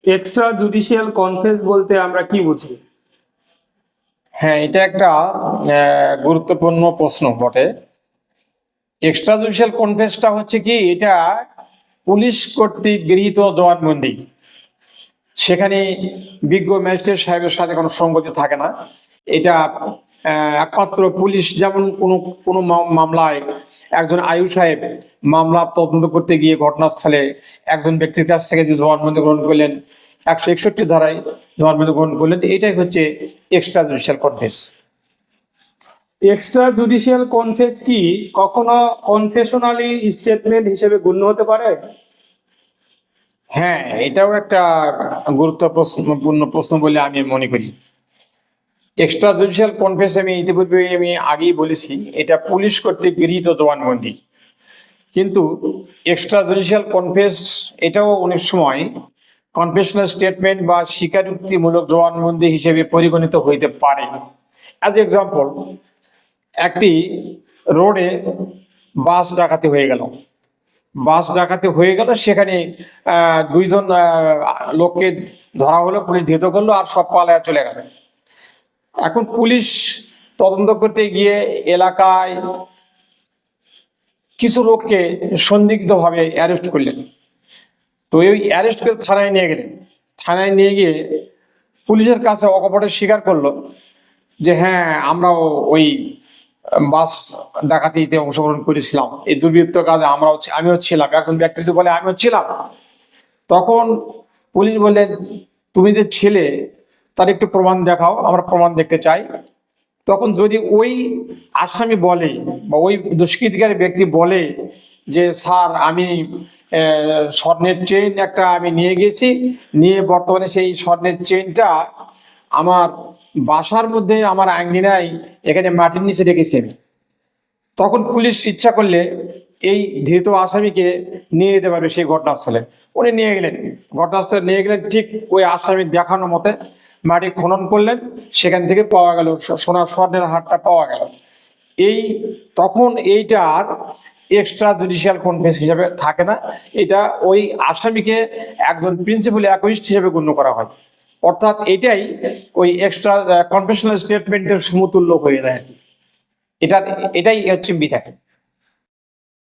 Extra judicial confess বলতে আমরা কি বুঝি? হ্যাঁ, এটা একটা গুরুত্বপূর্ণ প্রশ্ন বটে। এক্সট্রা জুডিশিয়াল কনফেসটা হচ্ছে কি, এটা পুলিশ কর্তৃক গৃহীত জবানবন্দি। সেখানে বিজ্ঞ ম্যাজিস্ট্রেট সাহেবের সাথে কোনো সঙ্গতি থাকে না। এটা একমাত্র পুলিশ, যেমন কোনো কোনো মামলায় একজন আয়ু সাহেব মামলা তদন্ত করতে গিয়ে ঘটনাস্থলে একজন ব্যক্তির কাছ থেকে যে জবানবন্দি গ্রহণ করলেন, 161 ধারায় জবানবন্দি গ্রহণ করলেন, এটাই হচ্ছে extra judicial confess. Extra judicial confess কি কখনো কনফেশনালি স্টেটমেন্ট হিসেবে গণ্য হতে পারে? হ্যাঁ, এটাও একটা গুরুত্বপূর্ণ প্রশ্ন বলে আমি মনে করি। এক্সট্রা জুডিশিয়াল কনফেস আমি ইতিপূর্বে আগেই বলেছি, এটা পুলিশ কর্তৃক গৃহীত জবানবন্দি। কিন্তু এক্সট্রা জুডিশিয়াল কনফেস এটাও অনেক সময় কনফেশনাল স্টেটমেন্ট বা স্বীকারোক্তিমূলক জবানবন্দি হিসেবে পরিগণিত হইতে পারে। অ্যাজ এক্সাম্পল, একটি রোডে বাস ডাকাতি হয়ে গেল। সেখানে দুইজন লোককে ধরা হলো, পুলিশ ধৃত করলো, আর সব পালায়া চলে গেল। এখন পুলিশ তদন্ত করতে গিয়ে এলাকায় কিছু লোককে সন্দিগ্ধভাবে অ্যারেস্ট করলেন। তো এই অ্যারেস্ট করে থানায় নিয়ে গেলেন। থানায় নিয়ে গিয়ে পুলিশের কাছে অকপটে স্বীকার করলো যে হ্যাঁ, আমরাও ওই বাস ডাকাতিতে অংশগ্রহণ করেছিলাম, এই দুর্বৃত্ত কাজে আমিও ছিলাম। একজন ব্যক্তি বলে আমিও ছিলাম। তখন পুলিশ বললেন, তুমি যে ছেলে তার একটু প্রমাণ দেখাও, আমরা প্রমাণ দেখতে চাই। তখন যদি ওই আসামি বলে বা ওই দুষ্কৃতিকারী ব্যক্তি বলে যে স্যার, আমি স্বর্ণের চেইন একটা আমি নিয়ে গেছি, নিয়ে বর্তমানে সেই স্বর্ণের চেইনটা আমার বাসার মধ্যে আমার আঙ্গিনায় এখানে মাটির নিচে রেখেছি আমি, তখন পুলিশ ইচ্ছা করলে এই ধৃত আসামিকে নিয়ে যেতে পারবে সেই ঘটনাস্থলে। উনি নিয়ে গেলেন, ঘটনাস্থলে নিয়ে গেলেন, ঠিক ওই আসামি দেখানো মতে মাটি খনন করলেন, সেখান থেকে পাওয়া গেল স্বর্ণের হারটা পাওয়া গেল। তখন এইটার এক্সট্রা জুডিশিয়াল কনফেস হিসেবে থাকে না, এটা ওই আসামিকে একজন প্রিন্সিপাল অ্যাকুইস্ট হিসেবে গণ্য করা হয়। অর্থাৎ এটাই ওই এক্সট্রা কনফেশনাল স্টেটমেন্টের সমতুল্য হয়ে যায় আর কি। এটাই হচ্ছে বিধান।